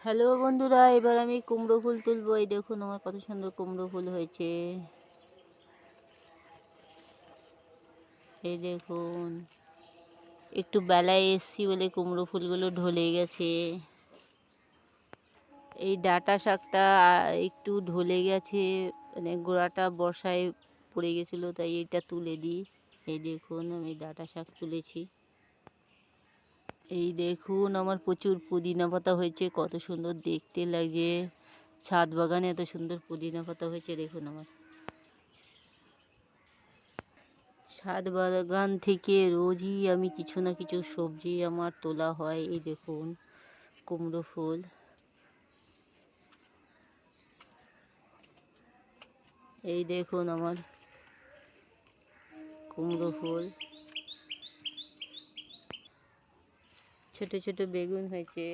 Hello বন্ধুরা, এবার আমি কুমড়ো ফুল তুলবো। এই দেখুন আমার কত সুন্দর কুমড়ো ফুল হয়েছে। এই দেখুন, একটু বেলায় এসছি বলে কুমড়ো ফুলগুলো ঢলে গেছে। এই ডাঁটা শাকটা একটু ঢলে গেছে, মানে গোড়াটা বর্ষায় পড়ে গেছিলো, তাই এটা তুলে দিই। এই দেখুন আমি ডাঁটা শাক তুলেছি। এই দেখুন আমার প্রচুর পুদিনা পাতা হয়েছে, কত সুন্দর দেখতে লাগছে। ছাদ বাগানে এত সুন্দর পুদিনা পাতা হয়েছে দেখুন আমার। ছাদ বাগান থেকে রোজই আমি কিছু না কিছু সবজি আমার তোলা হয়। এই দেখুন কুমড়ো ফুল, এই দেখুন আমার কুমড়ো ফুল, ছোট ছোট বেগুন হয়েছে।